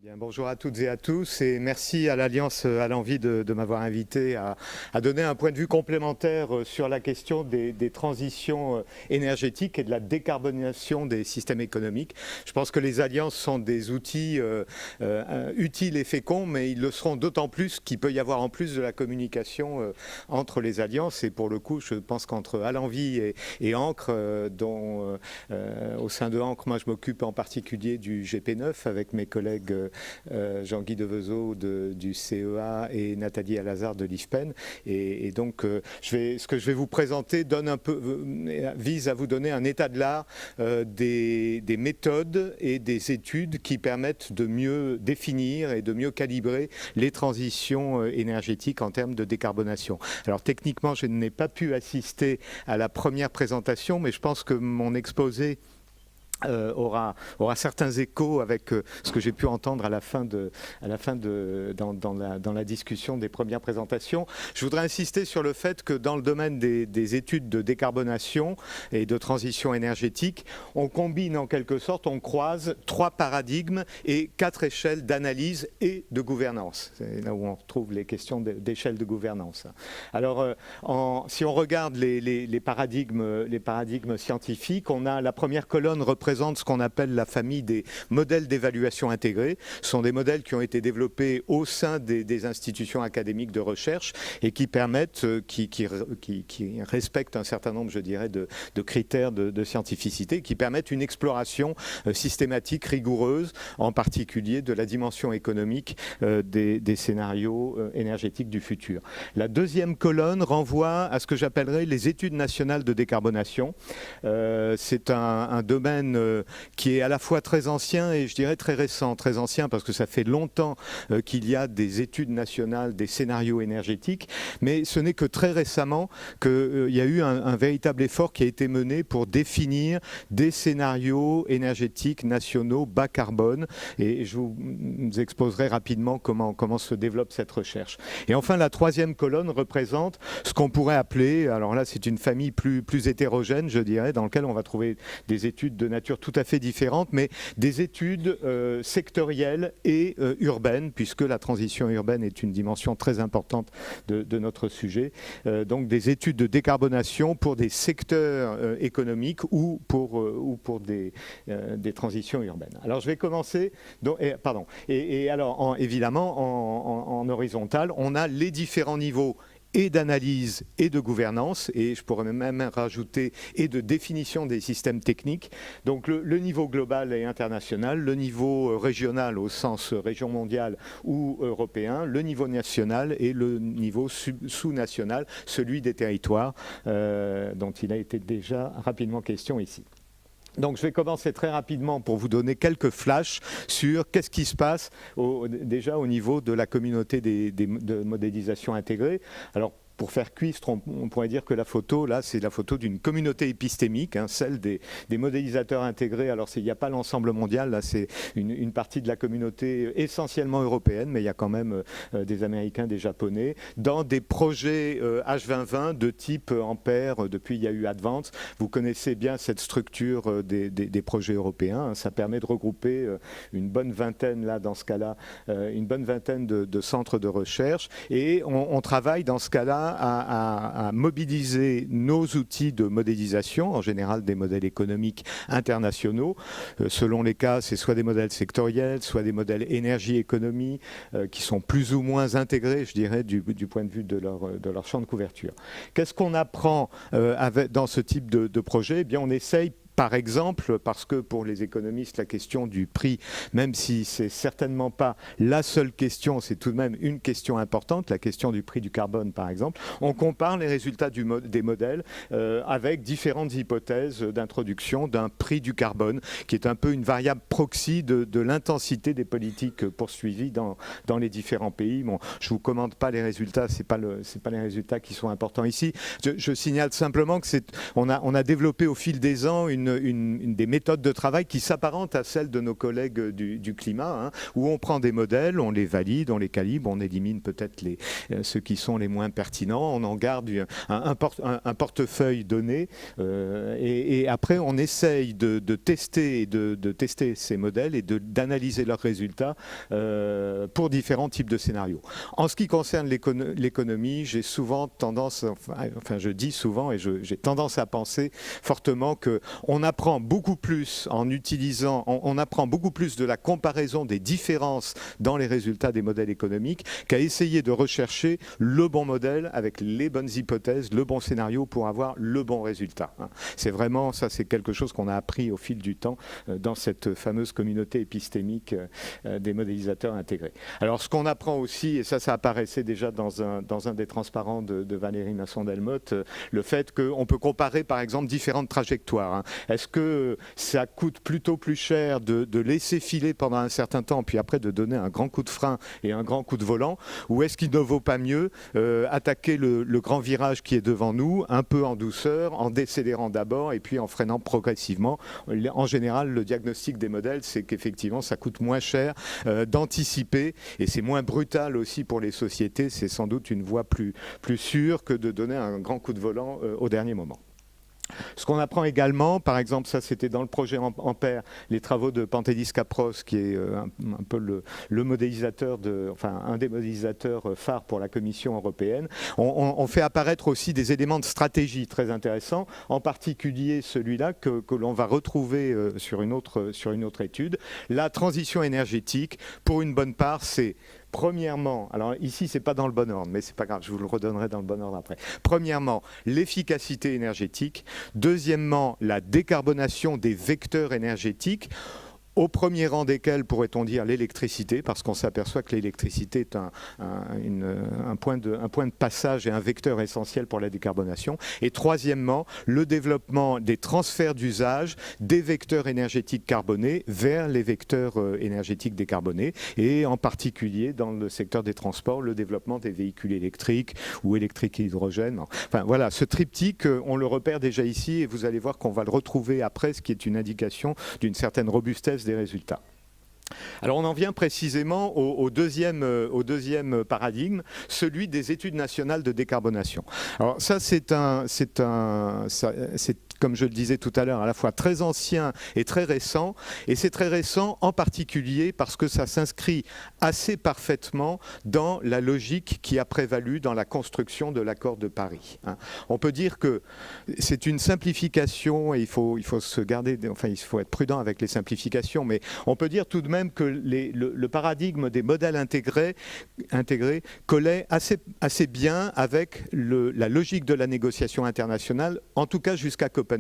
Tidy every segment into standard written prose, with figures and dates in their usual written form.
Bien, bonjour à toutes et à tous et merci à l'Alliance à l'envie de m'avoir invité à donner un point de vue complémentaire sur la question des transitions énergétiques et de la décarbonisation des systèmes économiques. Je pense que les alliances sont des outils utiles et féconds, mais ils le seront d'autant plus qu'il peut y avoir en plus de la communication entre les alliances. Et pour le coup, je pense qu'entre À l'envie et Ancre, dont au sein de Ancre, moi je m'occupe en particulier du GP9 avec mes collègues Jean-Guy Devezeaux du CEA et Nathalie Alazard de l'IFPEN. Et donc, ce que je vais vous présenter vise à vous donner un état de l'art des méthodes et des études qui permettent de mieux définir et de mieux calibrer les transitions énergétiques en termes de décarbonation. Alors, techniquement, je n'ai pas pu assister à la première présentation, mais je pense que mon exposé aura certains échos avec ce que j'ai pu entendre dans la discussion des premières présentations. Je voudrais insister sur le fait que dans le domaine des études de décarbonation et de transition énergétique, on combine en quelque sorte, on croise 3 paradigmes et 4 échelles d'analyse et de gouvernance. C'est là où on retrouve les questions d'échelle de gouvernance. Alors, si on regarde les paradigmes scientifiques, on a la première colonne représente ce qu'on appelle la famille des modèles d'évaluation intégrés. Ce sont des modèles qui ont été développés au sein des institutions académiques de recherche et qui permettent, qui respectent un certain nombre, je dirais, de critères de scientificité, qui permettent une exploration systématique, rigoureuse, en particulier de la dimension économique des scénarios énergétiques du futur. La deuxième colonne renvoie à ce que j'appellerais les études nationales de décarbonation. C'est un domaine qui est à la fois très ancien et je dirais très récent. Très ancien parce que ça fait longtemps qu'il y a des études nationales, des scénarios énergétiques, mais ce n'est que très récemment qu'il y a eu un véritable effort qui a été mené pour définir des scénarios énergétiques nationaux bas carbone, et je vous exposerai rapidement comment se développe cette recherche. Et enfin, la troisième colonne représente ce qu'on pourrait appeler, alors là c'est une famille plus hétérogène, je dirais, dans laquelle on va trouver des études de nature tout à fait différentes, mais des études sectorielles et urbaines, puisque la transition urbaine est une dimension très importante de notre sujet. Donc des études de décarbonation pour des secteurs économiques ou pour des transitions urbaines. Alors je vais commencer, alors évidemment en horizontal, on a les différents niveaux et d'analyse et de gouvernance, et je pourrais même rajouter et de définition des systèmes techniques. Donc le niveau global et international, le niveau régional au sens région mondiale ou européen, le niveau national et le niveau sous-national, celui des territoires, dont il a été déjà rapidement question ici. Donc je vais commencer très rapidement pour vous donner quelques flashs sur qu'est-ce qui se passe déjà au niveau de la communauté de modélisation intégrée. Alors, pour faire cuistre, on pourrait dire que la photo, là, c'est la photo d'une communauté épistémique, celle des modélisateurs intégrés. Alors, il n'y a pas l'ensemble mondial, là, c'est une partie de la communauté essentiellement européenne, mais il y a quand même des Américains, des Japonais, dans des projets H2020 de type Ampère. Depuis, il y a eu Advance. Vous connaissez bien cette structure des projets européens. Ça permet de regrouper une bonne vingtaine, là, dans ce cas-là, une bonne vingtaine de centres de recherche. Et on travaille dans ce cas-là à mobiliser nos outils de modélisation, en général des modèles économiques internationaux. Selon les cas, c'est soit des modèles sectoriels, soit des modèles énergie-économie, qui sont plus ou moins intégrés, je dirais, du point de vue de leur champ de couverture. Qu'est-ce qu'on apprend dans ce type de projet ? Eh bien, on essaye, par exemple, parce que pour les économistes, la question du prix, même si c'est certainement pas la seule question, c'est tout de même une question importante, la question du prix du carbone, par exemple. On compare les résultats des modèles avec différentes hypothèses d'introduction d'un prix du carbone, qui est un peu une variable proxy de l'intensité des politiques poursuivies dans les différents pays. Bon, je vous commente pas les résultats, c'est pas les résultats qui sont importants ici. Je signale simplement que on a développé au fil des ans une des méthodes de travail qui s'apparentent à celles de nos collègues du climat, hein, où on prend des modèles, on les valide, on les calibre, on élimine peut-être ceux qui sont les moins pertinents, on en garde un portefeuille donné, et après on essaye de tester ces modèles et d'analyser leurs résultats pour différents types de scénarios. En ce qui concerne l'économie, j'ai souvent tendance, enfin je dis souvent et j'ai tendance à penser fortement qu'on apprend beaucoup plus en utilisant, on apprend beaucoup plus de la comparaison des différences dans les résultats des modèles économiques qu'à essayer de rechercher le bon modèle avec les bonnes hypothèses, le bon scénario pour avoir le bon résultat. C'est vraiment, ça c'est quelque chose qu'on a appris au fil du temps dans cette fameuse communauté épistémique des modélisateurs intégrés. Alors ce qu'on apprend aussi, et ça apparaissait déjà dans un des transparents de Valérie Masson-Delmotte, le fait qu'on peut comparer par exemple différentes trajectoires. Est-ce que ça coûte plutôt plus cher de laisser filer pendant un certain temps, puis après de donner un grand coup de frein et un grand coup de volant, ou est-ce qu'il ne vaut pas mieux attaquer le grand virage qui est devant nous, un peu en douceur, en décélérant d'abord et puis en freinant progressivement. En général, le diagnostic des modèles, c'est qu'effectivement, ça coûte moins cher d'anticiper et c'est moins brutal aussi pour les sociétés. C'est sans doute une voie plus sûre que de donner un grand coup de volant au dernier moment. Ce qu'on apprend également, par exemple, ça c'était dans le projet Ampère, les travaux de Pantelis Kapros, qui est un peu le modélisateur, enfin un des modélisateurs phares pour la Commission européenne. On fait apparaître aussi des éléments de stratégie très intéressants, en particulier celui-là que l'on va retrouver sur une autre étude. La transition énergétique, pour une bonne part, c'est premièrement, alors ici c'est pas dans le bon ordre, mais c'est pas grave, je vous le redonnerai dans le bon ordre après. Premièrement, l'efficacité énergétique. Deuxièmement, la décarbonation des vecteurs énergétiques. Au premier rang desquels pourrait-on dire l'électricité, parce qu'on s'aperçoit que l'électricité est un point de passage et un vecteur essentiel pour la décarbonation. Et troisièmement, le développement des transferts d'usage des vecteurs énergétiques carbonés vers les vecteurs énergétiques décarbonés, et en particulier dans le secteur des transports, le développement des véhicules électriques ou électriques hydrogène. Enfin voilà, ce triptyque, on le repère déjà ici et vous allez voir qu'on va le retrouver après, ce qui est une indication d'une certaine robustesse des résultats. Alors on en vient précisément au deuxième paradigme, celui des études nationales de décarbonation. Alors ça c'est comme je le disais tout à l'heure, à la fois très ancien et très récent. Et c'est très récent en particulier parce que ça s'inscrit assez parfaitement dans la logique qui a prévalu dans la construction de l'accord de Paris. On peut dire que c'est une simplification et il faut se garder, enfin il faut être prudent avec les simplifications, mais on peut dire tout de même que le paradigme des modèles intégrés collait assez bien avec la logique de la négociation internationale, en tout cas jusqu'à Copenhague.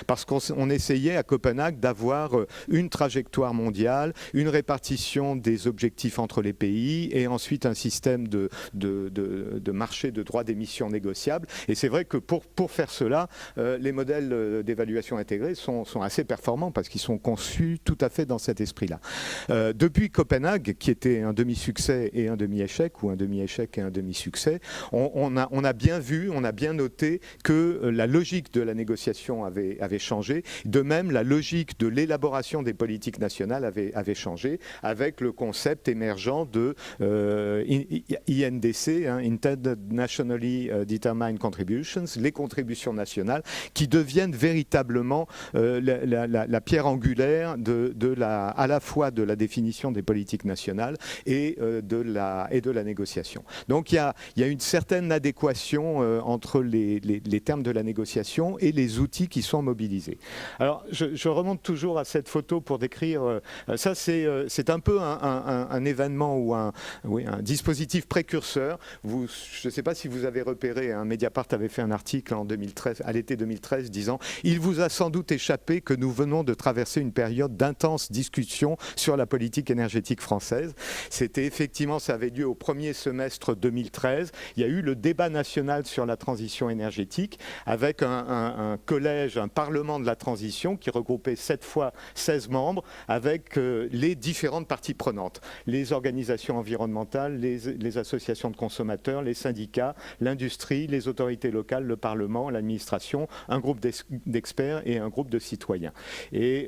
Parce qu'on essayait à Copenhague d'avoir une trajectoire mondiale, une répartition des objectifs entre les pays et ensuite un système de marché de droits d'émission négociables. Et c'est vrai que pour faire cela, les modèles d'évaluation intégrée sont assez performants parce qu'ils sont conçus tout à fait dans cet esprit-là. Depuis Copenhague, qui était un demi-succès et un demi-échec, ou un demi-échec et un demi-succès, on a bien vu, on a bien noté que la logique de la négociation avait changé. De même, la logique de l'élaboration des politiques nationales avait changé avec le concept émergent de INDC, Intended Nationally Determined Contributions, les contributions nationales, qui deviennent véritablement la pierre angulaire à la fois de la définition des politiques nationales et de la négociation. Donc il y a une certaine adéquation entre les termes de la négociation et les outils qui sont mobilisés. Alors je remonte toujours à cette photo pour décrire, ça c'est un peu un événement ou un dispositif précurseur. Je ne sais pas si vous avez repéré, Mediapart avait fait un article en 2013, à l'été 2013 disant « Il vous a sans doute échappé que nous venons de traverser une période d'intense discussion sur la politique énergétique française ». C'était effectivement, ça avait lieu au premier semestre 2013. Il y a eu le débat national sur la transition énergétique avec un collège collège, un parlement de la transition qui regroupait cette fois 16 membres avec les différentes parties prenantes, les organisations environnementales, les associations de consommateurs, les syndicats, l'industrie, les autorités locales, le Parlement, l'administration, un groupe d'experts et un groupe de citoyens. Et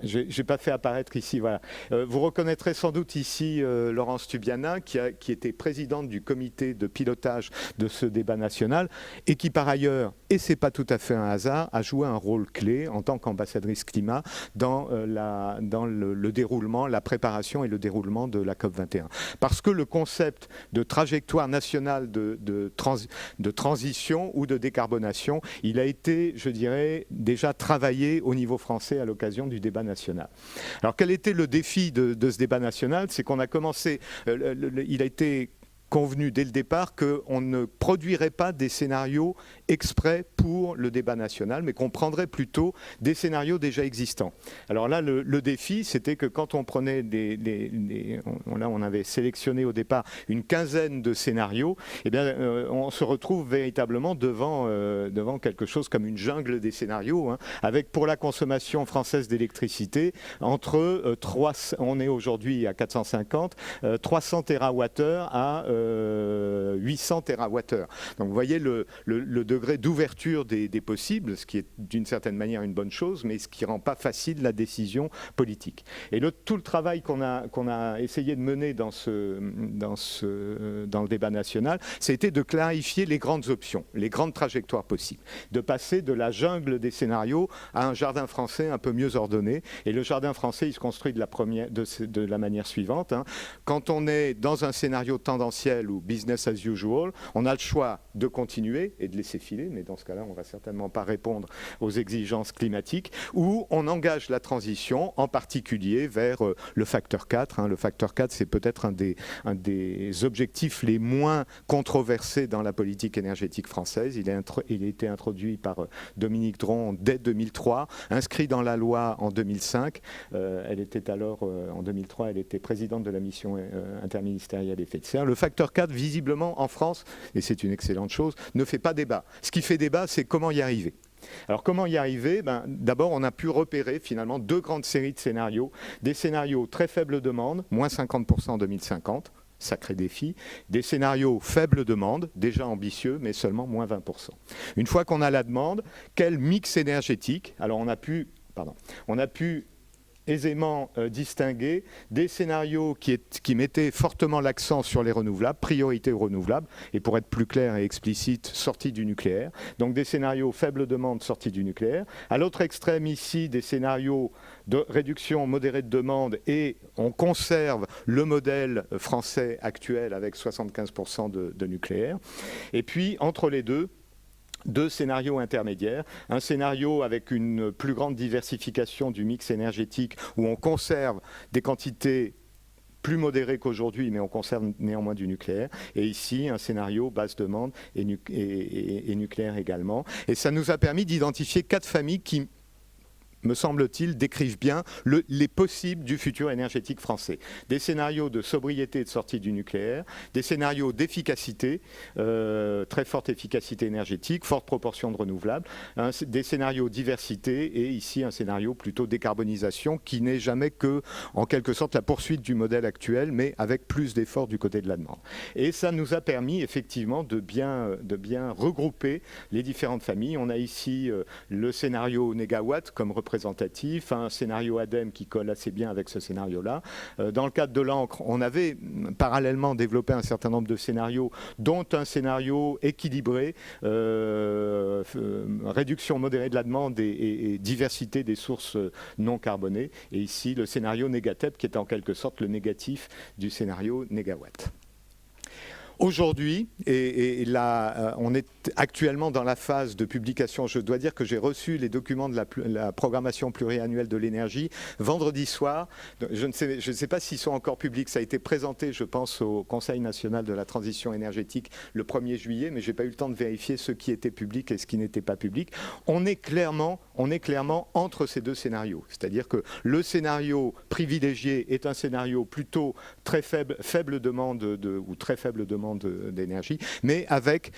je n'ai pas fait apparaître ici, voilà. Vous reconnaîtrez sans doute ici Laurence Tubiana, qui était présidente du comité de pilotage de ce débat national et qui par ailleurs, et ce n'est pas tout à fait un hasard, a joué un rôle clé en tant qu'ambassadrice climat dans le déroulement, la préparation et le déroulement de la COP21. Parce que le concept de trajectoire nationale de transition ou de décarbonation, il a été, je dirais, déjà travaillé au niveau français à l'occasion du débat national. Alors quel était le défi de ce débat national? C'est qu'on a commencé, il a été convenu dès le départ qu'on ne produirait pas des scénarios exprès pour le débat national, mais qu'on prendrait plutôt des scénarios déjà existants. Alors là, le défi, c'était que quand on prenait là, on avait sélectionné au départ une quinzaine de scénarios, eh bien, on se retrouve véritablement devant quelque chose comme une jungle des scénarios, hein, avec pour la consommation française d'électricité, on est aujourd'hui à 450, 300 TWh à 800 TWh. Donc vous voyez le degré d'ouverture des possibles, ce qui est d'une certaine manière une bonne chose, mais ce qui ne rend pas facile la décision politique. Et tout le travail qu'on a essayé de mener dans le débat national, c'était de clarifier les grandes options, les grandes trajectoires possibles, de passer de la jungle des scénarios à un jardin français un peu mieux ordonné. Et le jardin français, il se construit de la manière suivante, hein. Quand on est dans un scénario tendanciel ou business as usual, on a le choix de continuer et de laisser filer, mais dans ce cas-là, on ne va certainement pas répondre aux exigences climatiques, ou on engage la transition, en particulier vers le facteur 4. Hein. Le facteur 4, c'est peut-être un des objectifs les moins controversés dans la politique énergétique française. Il a été introduit par Dominique Dron dès 2003, inscrit dans la loi en 2005. Elle était alors, en 2003, elle était présidente de la mission interministérielle effet de serre. Le facteur 4, visiblement, en France, et c'est une excellente chose, ne fait pas débat. Ce qui fait débat, c'est comment y arriver. Alors comment y arriver? D'abord, on a pu repérer finalement deux grandes séries de scénarios. Des scénarios très faible demande, moins 50% en 2050, sacré défi. Des scénarios faible demande, déjà ambitieux, mais seulement moins 20%. Une fois qu'on a la demande, quel mix énergétique? Alors on a pu aisément distinguer des scénarios qui mettaient fortement l'accent sur les renouvelables, priorité aux renouvelables, et pour être plus clair et explicite, sortie du nucléaire. Donc des scénarios faible demande, sortie du nucléaire. À l'autre extrême ici, des scénarios de réduction modérée de demande, et on conserve le modèle français actuel avec 75% de nucléaire. Et puis entre les deux scénarios intermédiaires, un scénario avec une plus grande diversification du mix énergétique où on conserve des quantités plus modérées qu'aujourd'hui, mais on conserve néanmoins du nucléaire. Et ici, un scénario basse demande et nucléaire également. Et ça nous a permis d'identifier 4 familles qui, me semble-t-il, décrivent bien les possibles du futur énergétique français. Des scénarios de sobriété et de sortie du nucléaire, des scénarios d'efficacité, très forte efficacité énergétique, forte proportion de renouvelables, des scénarios diversité, et ici un scénario plutôt décarbonisation qui n'est jamais que, en quelque sorte, la poursuite du modèle actuel, mais avec plus d'efforts du côté de la demande. Et ça nous a permis effectivement de bien regrouper les différentes familles. On a ici le scénario négawatt comme représentatif, un scénario ADEME qui colle assez bien avec ce scénario-là. Dans le cadre de l'encre, on avait parallèlement développé un certain nombre de scénarios, dont un scénario équilibré, réduction modérée de la demande et diversité des sources non carbonées. Et ici, le scénario Négatep, qui est en quelque sorte le négatif du scénario négawatt. Aujourd'hui, et là, on est actuellement dans la phase de publication. Je dois dire que j'ai reçu les documents de la programmation pluriannuelle de l'énergie vendredi soir. Je ne sais pas s'ils sont encore publics. Ça a été présenté, je pense, au Conseil national de la transition énergétique le 1er juillet, mais je n'ai pas eu le temps de vérifier ce qui était public et ce qui n'était pas public. On est clairement entre ces deux scénarios. C'est-à-dire que le scénario privilégié est un scénario plutôt très faible demande ou très faible demande demande d'énergie, mais avec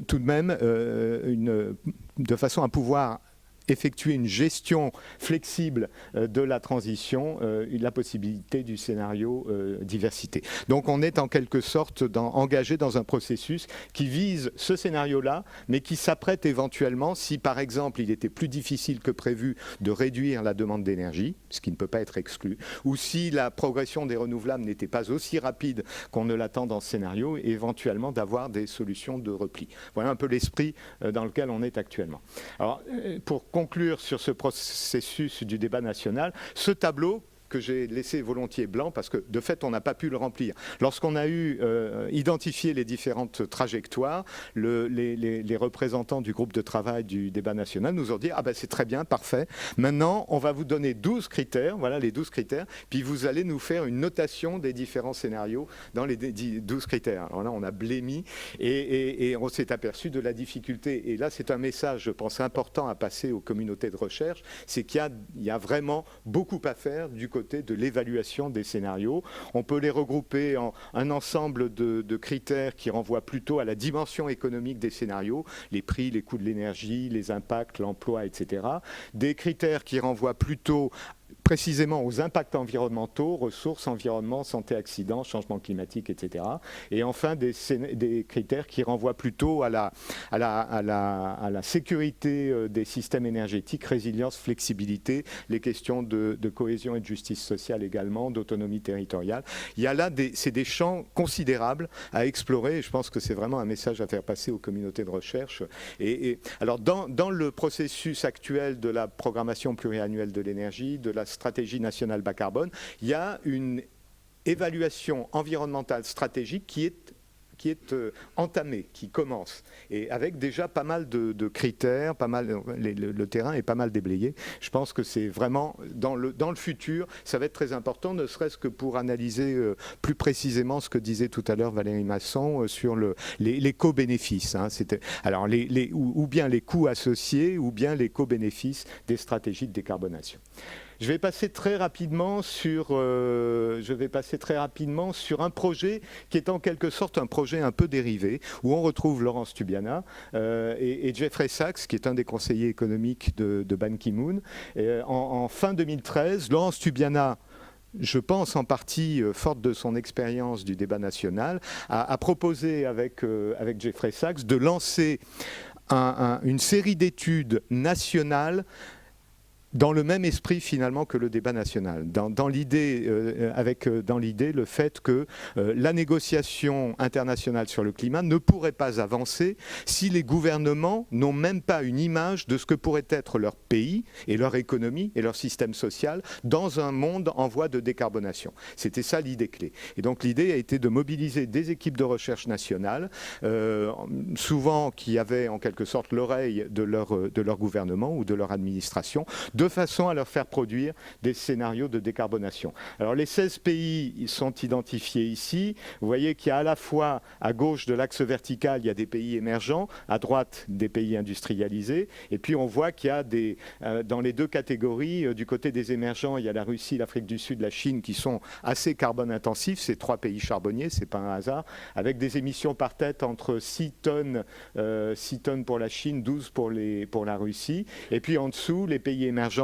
tout de même de façon à pouvoir effectuer une gestion flexible de la transition, la possibilité du scénario diversité. Donc on est en quelque sorte engagé dans un processus qui vise ce scénario-là, mais qui s'apprête éventuellement, si par exemple il était plus difficile que prévu de réduire la demande d'énergie, ce qui ne peut pas être exclu, ou si la progression des renouvelables n'était pas aussi rapide qu'on ne l'attend dans ce scénario, et éventuellement d'avoir des solutions de repli. Voilà un peu l'esprit dans lequel on est actuellement. Alors, pour conclure sur ce processus du débat national, ce tableau que j'ai laissé volontiers blanc parce que de fait on n'a pas pu le remplir. Lorsqu'on a identifié les différentes trajectoires, les représentants du groupe de travail du débat national nous ont dit « Ah ben c'est très bien, parfait, maintenant on va vous donner 12 critères, voilà les 12 critères, puis vous allez nous faire une notation des différents scénarios dans les 12 critères. » Alors là on a blémi et on s'est aperçu de la difficulté. Et là c'est un message, je pense, important à passer aux communautés de recherche, c'est qu'il y a vraiment beaucoup à faire du côté de l'évaluation des scénarios. On peut les regrouper en un ensemble de critères qui renvoient plutôt à la dimension économique des scénarios, les prix, les coûts de l'énergie, les impacts, l'emploi, etc. Des critères qui renvoient plutôt précisément aux impacts environnementaux, ressources, environnement, santé, accidents, changement climatique, etc. Et enfin, des critères qui renvoient plutôt à la sécurité des systèmes énergétiques, résilience, flexibilité, les questions de cohésion et de justice sociale également, d'autonomie territoriale. Il y a là, c'est des champs considérables à explorer et je pense que c'est vraiment un message à faire passer aux communautés de recherche. Alors, dans le processus actuel de la programmation pluriannuelle de l'énergie, de la stratégie nationale bas carbone, il y a une évaluation environnementale stratégique qui est entamée, qui commence, et avec déjà pas mal de critères, le terrain est pas mal déblayé. Je pense que c'est vraiment, dans le futur, ça va être très important, ne serait-ce que pour analyser plus précisément ce que disait tout à l'heure Valérie Masson sur les co-bénéfices. Hein. Alors, ou bien les coûts associés, ou bien les co-bénéfices des stratégies de décarbonation. Je vais passer très rapidement sur un projet qui est en quelque sorte un projet un peu dérivé, où on retrouve Laurence Tubiana et Jeffrey Sachs, qui est un des conseillers économiques de Ban Ki-moon. En fin 2013, Laurence Tubiana, je pense en partie forte de son expérience du débat national, a proposé avec Jeffrey Sachs de lancer une série d'études nationales dans le même esprit finalement que le débat national, dans l'idée le fait que la négociation internationale sur le climat ne pourrait pas avancer si les gouvernements n'ont même pas une image de ce que pourrait être leur pays et leur économie et leur système social dans un monde en voie de décarbonation. C'était ça l'idée clé. Et donc l'idée a été de mobiliser des équipes de recherche nationales, souvent qui avaient en quelque sorte l'oreille de leur gouvernement ou de leur administration, de façon à leur faire produire des scénarios de décarbonation. Alors les 16 pays sont identifiés ici. Vous voyez qu'il y a à la fois à gauche de l'axe vertical, il y a des pays émergents, à droite des pays industrialisés, et puis on voit qu'il y a dans les deux catégories, du côté des émergents, il y a la Russie, l'Afrique du Sud, la Chine qui sont assez carbone intensifs, ces trois pays charbonniers, c'est pas un hasard, avec des émissions par tête entre 6 tonnes pour la Chine, 12 pour la Russie, et puis en dessous, les pays émergents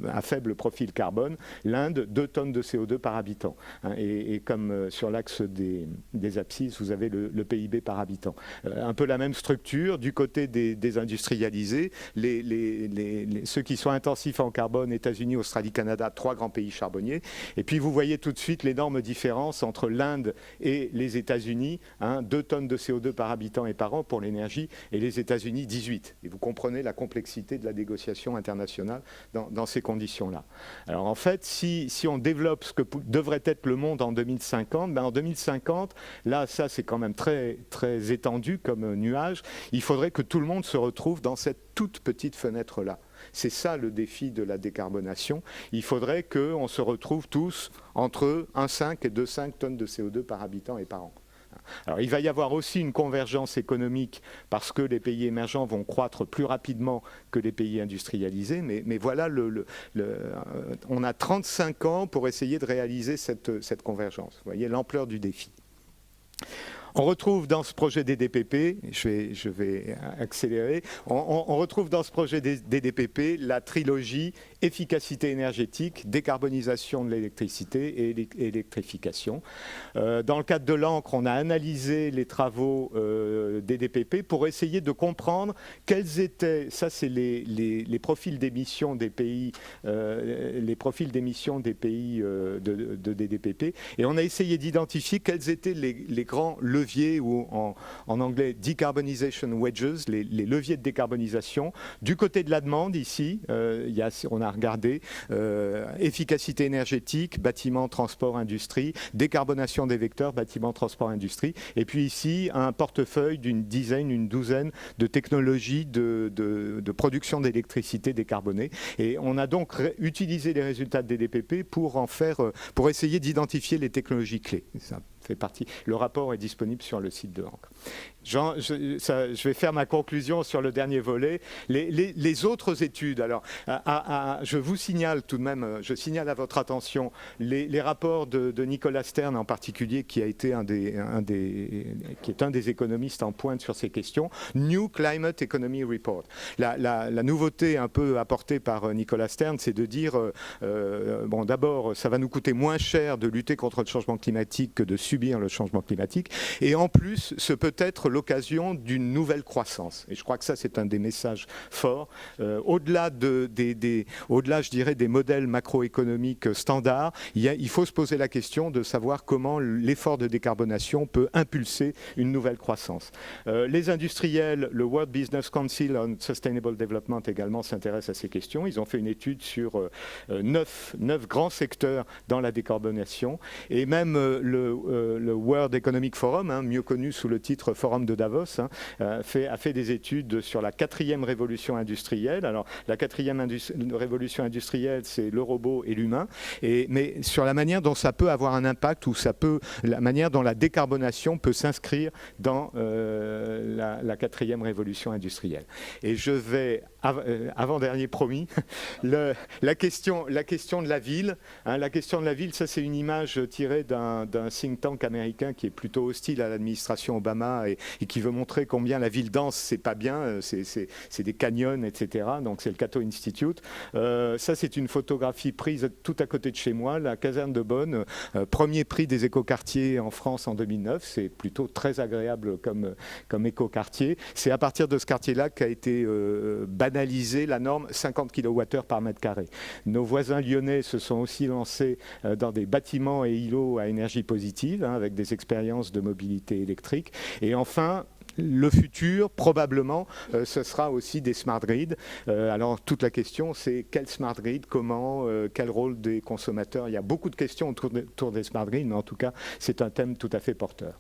à faible profil carbone, l'Inde, 2 tonnes de CO2 par habitant. Et comme sur l'axe des abscisses, vous avez le PIB par habitant. Un peu la même structure, du côté des industrialisés, ceux qui sont intensifs en carbone, États-Unis, Australie, Canada, 3 grands pays charbonniers. Et puis vous voyez tout de suite l'énorme différence entre l'Inde et les États-Unis, 2 tonnes de CO2 par habitant et par an pour l'énergie, et les États-Unis, 18. Et vous comprenez la complexité de la négociation internationale dans ces conditions-là. Alors en fait, si on développe ce que devrait être le monde en 2050, en 2050, là, ça c'est quand même très, très étendu comme nuage, il faudrait que tout le monde se retrouve dans cette toute petite fenêtre-là. C'est ça le défi de la décarbonation. Il faudrait qu'on se retrouve tous entre 1,5 et 2,5 tonnes de CO2 par habitant et par an. Alors, il va y avoir aussi une convergence économique parce que les pays émergents vont croître plus rapidement que les pays industrialisés, mais voilà, on a 35 ans pour essayer de réaliser cette convergence. Vous voyez l'ampleur du défi. On retrouve dans ce projet des DPP, je vais accélérer, on retrouve dans ce projet des DPP la trilogie efficacité énergétique, décarbonisation de l'électricité et électrification. Dans le cadre de l'encre, on a analysé les travaux des DPP pour essayer de comprendre quels étaient, ça c'est les profils d'émissions des pays, des DPP, et on a essayé d'identifier quels étaient les grands leviers, ou en anglais decarbonization wedges, les leviers de décarbonisation. Du côté de la demande ici, on a regardé efficacité énergétique, bâtiment, transport, industrie, décarbonation des vecteurs, bâtiment, transport, industrie, et puis ici un portefeuille d'une dizaine, une douzaine de technologies de production d'électricité décarbonée. Et on a donc utilisé les résultats des DPP pour essayer d'identifier les technologies clés. Ça fait partie. Le rapport est disponible sur le site de l'encre. Je vais faire ma conclusion sur le dernier volet. Les autres études, alors, je vous signale tout de même, je signale à votre attention les rapports de Nicolas Stern en particulier, qui a été qui est un des économistes en pointe sur ces questions. New Climate Economy Report. La nouveauté un peu apportée par Nicolas Stern, c'est de dire, bon, d'abord, ça va nous coûter moins cher de lutter contre le changement climatique que de subir le changement climatique, et en plus, ce peut être l'occasion d'une nouvelle croissance. Et je crois que ça, c'est un des messages forts. Au-delà, je dirais, des modèles macroéconomiques standards, il faut se poser la question de savoir comment l'effort de décarbonation peut impulser une nouvelle croissance. Les industriels, le World Business Council on Sustainable Development également s'intéresse à ces questions. Ils ont fait une étude sur 9 grands secteurs dans la décarbonation, et même le World Economic Forum, mieux connu sous le titre Forum de Davos, a fait des études sur la 4e révolution industrielle. Alors, la 4e révolution industrielle, c'est le robot et l'humain, mais sur la manière dont ça peut avoir un impact, ou la manière dont la décarbonation peut s'inscrire dans la 4e révolution industrielle. Et je vais, avant-dernier promis, la question de la ville. La question de la ville, ça c'est une image tirée d'un think tank américain qui est plutôt hostile à l'administration Obama et qui veut montrer combien la ville dense, c'est pas bien, c'est des canyons, etc. Donc c'est le Cato Institute. Ça c'est une photographie prise tout à côté de chez moi, la caserne de Bonn, premier prix des écoquartiers en France en 2009. C'est plutôt très agréable comme écoquartier. C'est à partir de ce quartier-là qu'a été banalisée la norme 50 kWh par mètre carré. Nos voisins lyonnais se sont aussi lancés dans des bâtiments et îlots à énergie positive, avec des expériences de mobilité électrique. Et enfin, le futur, probablement, ce sera aussi des smart grids. Alors, toute la question, c'est quel smart grid, comment, quel rôle des consommateurs. Il y a beaucoup de questions autour des smart grids, mais en tout cas, c'est un thème tout à fait porteur.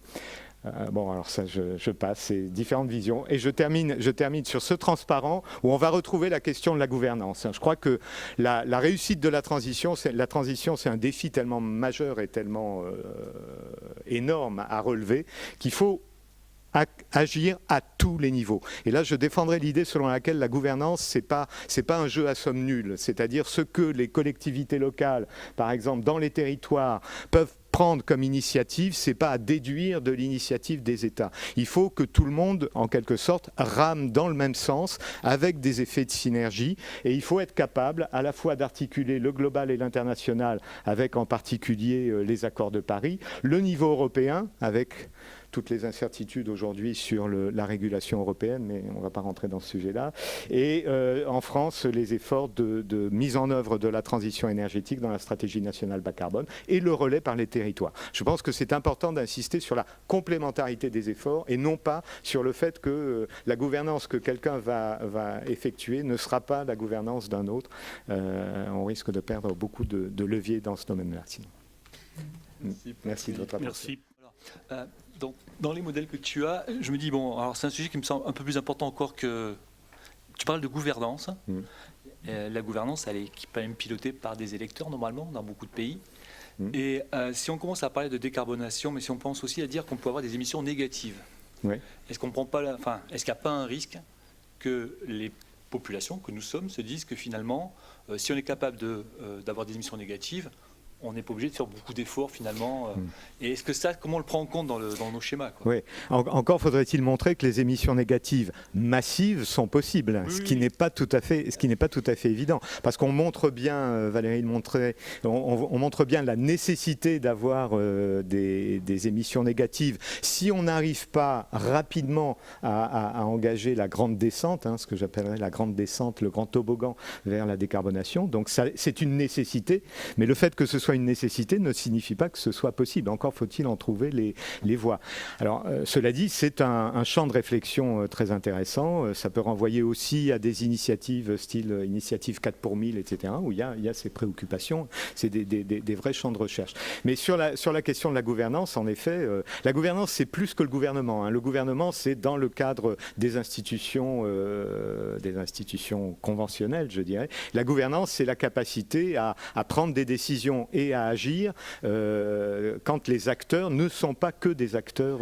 Bon, alors ça, je passe, c'est différentes visions. Et je termine sur ce transparent où on va retrouver la question de la gouvernance. Je crois que la réussite de la transition, c'est un défi tellement majeur et tellement énorme à relever qu'il faut agir à tous les niveaux. Et là, je défendrai l'idée selon laquelle la gouvernance, c'est pas un jeu à somme nulle. C'est-à-dire ce que les collectivités locales, par exemple, dans les territoires, peuvent prendre comme initiative, c'est pas à déduire de l'initiative des États. Il faut que tout le monde, en quelque sorte, rame dans le même sens, avec des effets de synergie, et il faut être capable à la fois d'articuler le global et l'international, avec en particulier les accords de Paris, le niveau européen, avec toutes les incertitudes aujourd'hui sur la régulation européenne, mais on ne va pas rentrer dans ce sujet-là. Et en France, les efforts de mise en œuvre de la transition énergétique dans la stratégie nationale bas carbone et le relais par les territoires. Je pense que c'est important d'insister sur la complémentarité des efforts et non pas sur le fait que la gouvernance que quelqu'un va effectuer ne sera pas la gouvernance d'un autre. On risque de perdre beaucoup de leviers dans ce domaine-là. Sinon. Merci de votre attention. Merci. Dans les modèles que tu as, je me dis, bon, alors c'est un sujet qui me semble un peu plus important encore que... Tu parles de gouvernance. La gouvernance, elle est quand même pilotée par des électeurs, normalement, dans beaucoup de pays. Et si on commence à parler de décarbonation, mais si on pense aussi à dire qu'on peut avoir des émissions négatives, est-ce qu'il n'y a pas un risque que les populations, que nous sommes, se disent que finalement, si on est capable d'avoir des émissions négatives, on n'est pas obligé de faire beaucoup d'efforts finalement. Et est-ce que ça, comment on le prend en compte dans nos schémas, quoi? Oui. Encore faudrait-il montrer que les émissions négatives massives sont possibles, Oui, ce qui n'est pas tout à fait évident. Parce qu'on montre bien, Valérie le montrait, on montre bien la nécessité d'avoir des émissions négatives. Si on n'arrive pas rapidement à engager la grande descente, ce que j'appellerais la grande descente, le grand toboggan vers la décarbonation, donc c'est une nécessité, mais le fait que ce soit une nécessité ne signifie pas que ce soit possible. Encore faut-il en trouver les voies. Alors, cela dit, c'est un champ de réflexion très intéressant. Ça peut renvoyer aussi à des initiatives style initiative 4 pour 1000, etc., où il y a ces préoccupations. C'est des vrais champs de recherche. Mais sur la question de la gouvernance, en effet, la gouvernance, c'est plus que le gouvernement. Le gouvernement, c'est dans le cadre des institutions conventionnelles, je dirais. La gouvernance, c'est la capacité à prendre des décisions et à agir quand les acteurs ne sont pas que des acteurs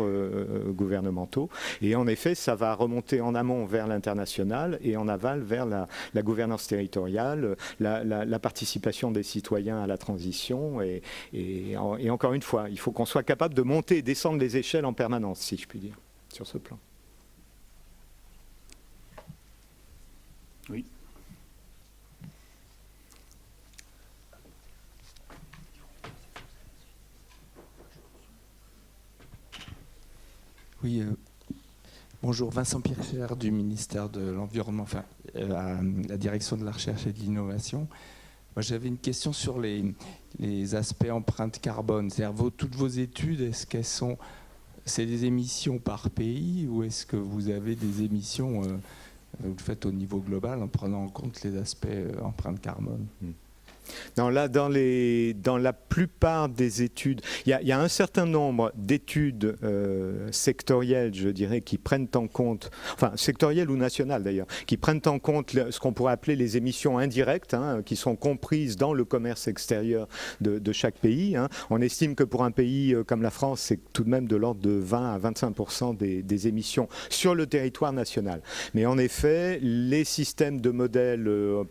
gouvernementaux. Et en effet, ça va remonter en amont vers l'international et en aval vers la gouvernance territoriale, la participation des citoyens à la transition. Et encore une fois, il faut qu'on soit capable de monter et descendre les échelles en permanence, si je puis dire, sur ce plan. Oui. Oui, bonjour, Vincent Pircher du ministère de l'Environnement, à la direction de la recherche et de l'innovation. Moi, j'avais une question sur les aspects empreintes carbone. C'est-à-dire, toutes vos études, est-ce qu'elles c'est des émissions par pays ou est-ce que vous avez des émissions, vous le faites au niveau global en prenant en compte les aspects empreintes carbone? Non, là, dans la plupart des études, il y a un certain nombre d'études sectorielles, je dirais, qui prennent en compte, enfin sectorielles ou nationales d'ailleurs, qui prennent en compte ce qu'on pourrait appeler les émissions indirectes, qui sont comprises dans le commerce extérieur de chaque pays. On estime que pour un pays comme la France, c'est tout de même de l'ordre de 20 à 25% des émissions sur le territoire national. Mais en effet, les systèmes de modèles,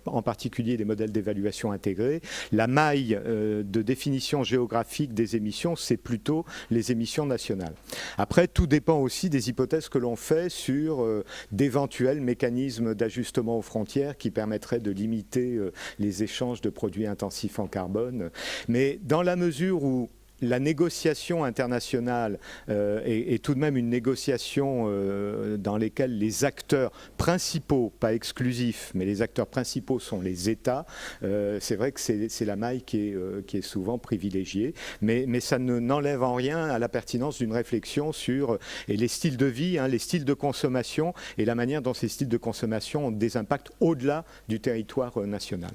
en particulier les modèles d'évaluation intégrée, la maille de définition géographique des émissions, c'est plutôt les émissions nationales. Après, tout dépend aussi des hypothèses que l'on fait sur d'éventuels mécanismes d'ajustement aux frontières qui permettraient de limiter les échanges de produits intensifs en carbone. Mais dans la mesure où la négociation internationale est tout de même une négociation dans laquelle les acteurs principaux, pas exclusifs, mais les acteurs principaux sont les États. C'est vrai que c'est la maille qui est souvent privilégiée, mais ça n'enlève en rien à la pertinence d'une réflexion sur les styles de vie, les styles de consommation et la manière dont ces styles de consommation ont des impacts au-delà du territoire national.